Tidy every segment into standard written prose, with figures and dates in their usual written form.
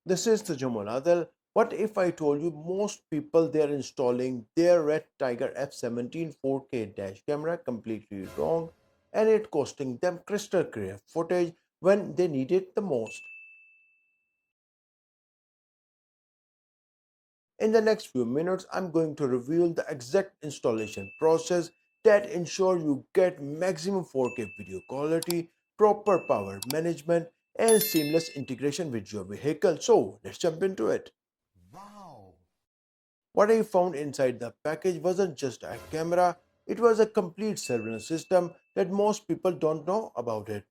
This is the Jamal. What if I told you most people they're installing their REDTIGER F17 4K dash camera completely wrong and it costing them crystal clear footage when they need it the most? In the next few minutes, I'm going to reveal the exact installation process that ensure you get maximum 4K video quality, proper power management, and seamless integration with your vehicle. So let's jump into it. Wow! What I found inside the package wasn't just a camera, it was a complete surveillance system that most people don't know about it.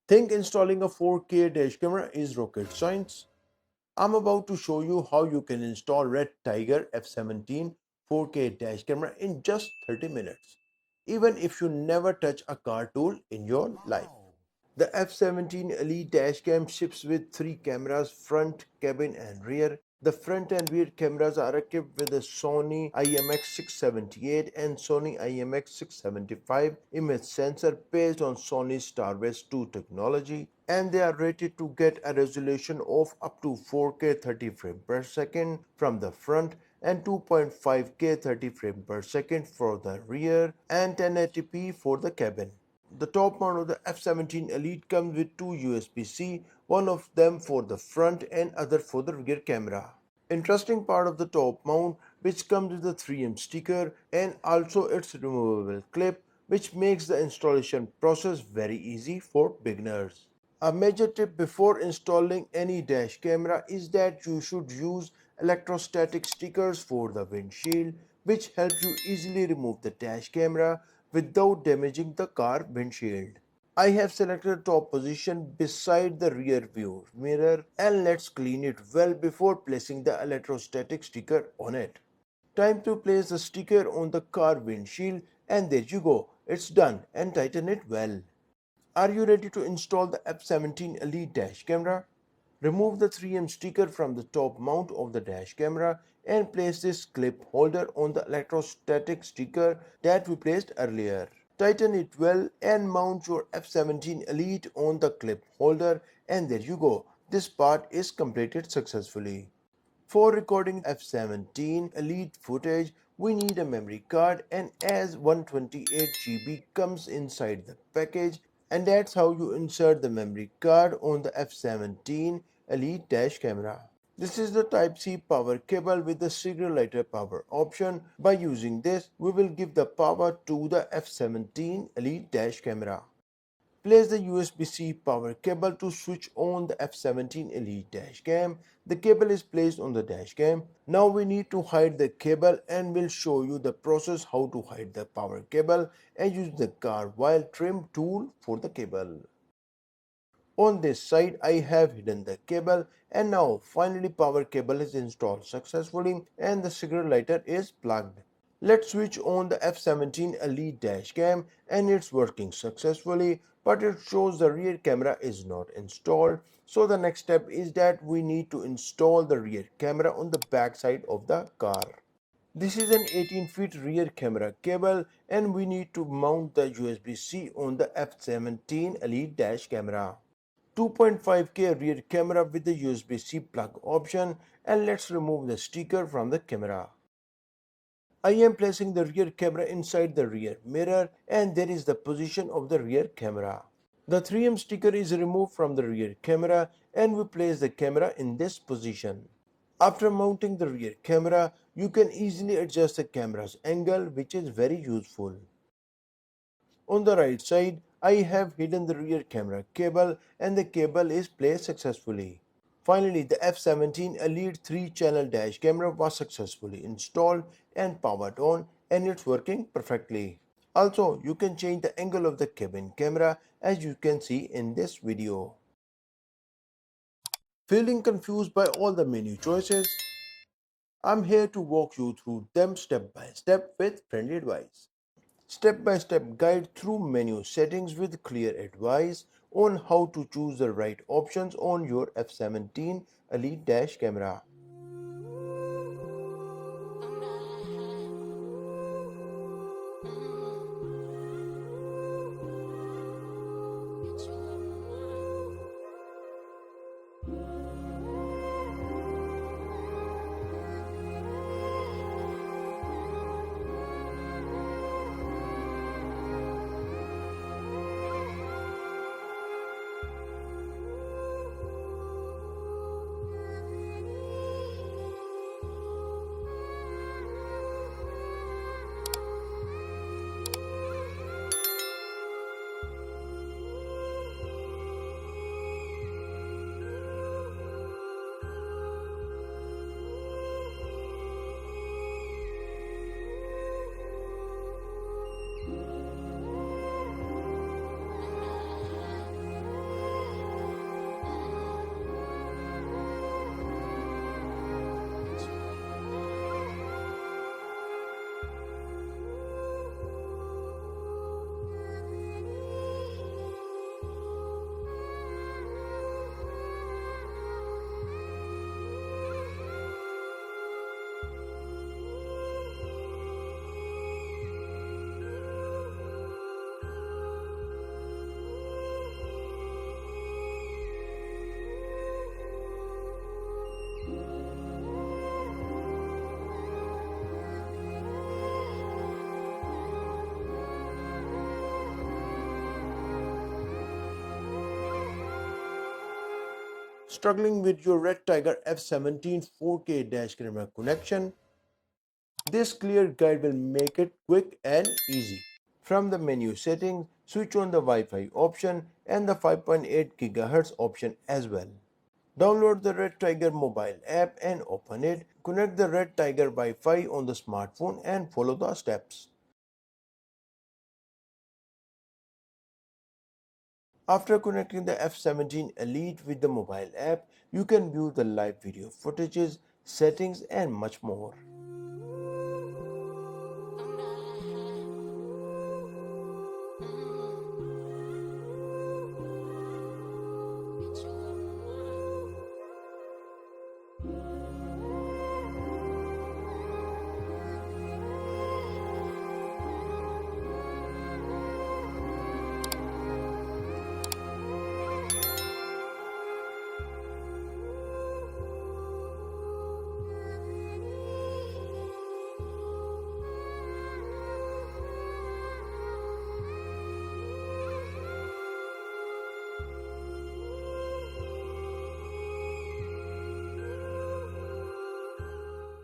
Think installing a 4K dash camera is rocket science? I'm about to show you how you can install REDTIGER F17 4K dash camera in just 30 minutes, even if you never touch a car tool in your life. Wow! The F17 Elite dashcam ships with three cameras, front, cabin and rear. The front and rear cameras are equipped with a Sony IMX678 and Sony IMX675 image sensor based on Sony's StarWest 2 technology, and they are rated to get a resolution of up to 4K 30 frames per second from the front and 2.5K 30 frames per second for the rear and 1080p for the cabin. The top mount of the F17 Elite comes with two USB-C, one of them for the front and other for the rear camera. Interesting part of the top mount which comes with a 3M sticker and also its removable clip which makes the installation process very easy for beginners. A major tip before installing any dash camera is that you should use electrostatic stickers for the windshield, which help you easily remove the dash camera without damaging the car windshield. I have selected top position beside the rear view mirror, and let's clean it well before placing the electrostatic sticker on it. Time to place the sticker on the car windshield, and there you go, it's done, and tighten it well. Are you ready to install the F17 Elite dash camera? Remove the 3M sticker from the top mount of the dash camera and place this clip holder on the electrostatic sticker that we placed earlier. Tighten it well and mount your F17 Elite on the clip holder, and there you go. This part is completed successfully. For recording F17 Elite footage, we need a memory card, and as 128 GB comes inside the package, and that's how you insert the memory card on the F17 Elite dash camera. This is the Type-C power cable with the serial lighter power option. By using this, we will give the power to the F17 Elite dash camera. Place the USB-C power cable to switch on the F17 Elite dashcam. The cable is placed on the dashcam. Now we need to hide the cable, and we'll show you the process how to hide the power cable and use the car wire trim tool for the cable. On this side I have hidden the cable, and now finally power cable is installed successfully and the cigarette lighter is plugged. Let's switch on the F17 Elite dashcam, and it's working successfully, but it shows the rear camera is not installed. So the next step is that we need to install the rear camera on the back side of the car. This is an 18-feet rear camera cable, and we need to mount the USB-C on the F17 Elite dash camera. 2.5K rear camera with the USB-C plug option, and let's remove the sticker from the camera. I am placing the rear camera inside the rear mirror, and there is the position of the rear camera. The 3M sticker is removed from the rear camera, and we place the camera in this position. After mounting the rear camera, you can easily adjust the camera's angle, which is very useful. On the right side, I have hidden the rear camera cable, and the cable is placed successfully. Finally, the F17 Elite 3-channel dash camera was successfully installed and powered on, and it's working perfectly. Also, you can change the angle of the cabin camera as you can see in this video. Feeling confused by all the menu choices? I'm here to walk you through them step by step with friendly advice. Step by step guide through menu settings with clear advice on how to choose the right options on your F17 Elite dash camera. Struggling with your REDTIGER F17 4K dash camera connection? This clear guide will make it quick and easy. From the menu settings, switch on the Wi-Fi option and the 5.8 GHz option as well. Download the REDTIGER mobile app and open it. Connect the REDTIGER Wi-Fi on the smartphone and follow the steps. After connecting the F17 Elite with the mobile app, you can view the live video footages, settings and much more.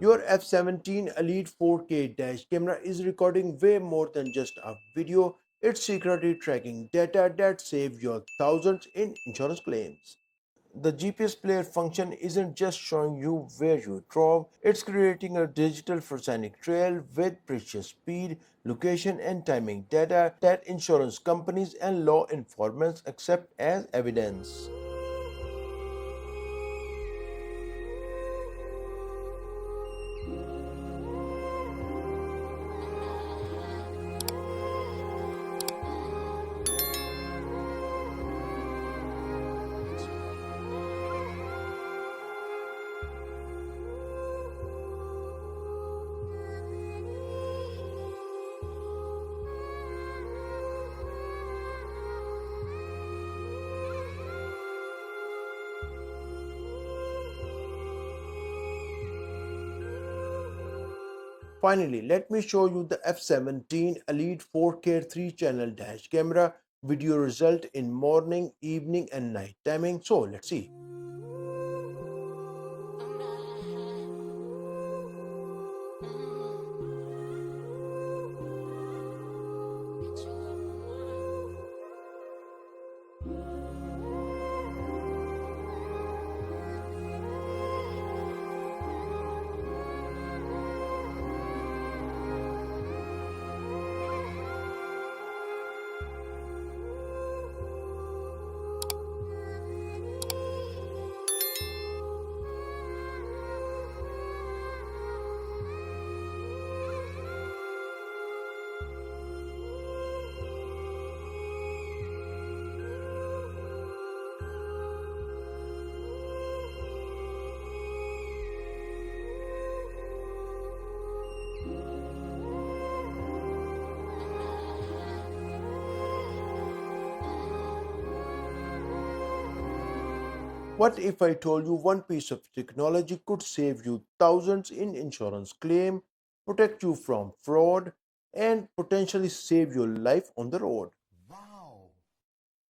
Your F17 Elite 4K dash camera is recording way more than just a video. It's secretly tracking data that saves your thousands in insurance claims. The GPS player function isn't just showing you where you drove, it's creating a digital scenic trail with precious speed, location, and timing data that insurance companies and law enforcement accept as evidence. Finally, let me show you the F17 Elite 4K 3-channel dash camera video result in morning, evening and night timing. So let's see. What if I told you one piece of technology could save you thousands in insurance claim, protect you from fraud, and potentially save your life on the road? Wow.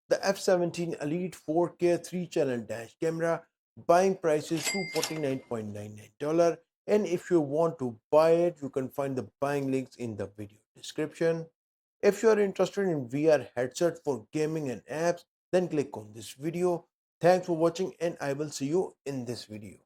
The F17 Elite 4K 3-channel dash camera, buying price is $249.99, and if you want to buy it, you can find the buying links in the video description. If you are interested in VR headset for gaming and apps, then click on this video. Thanks for watching and I will see you in this video.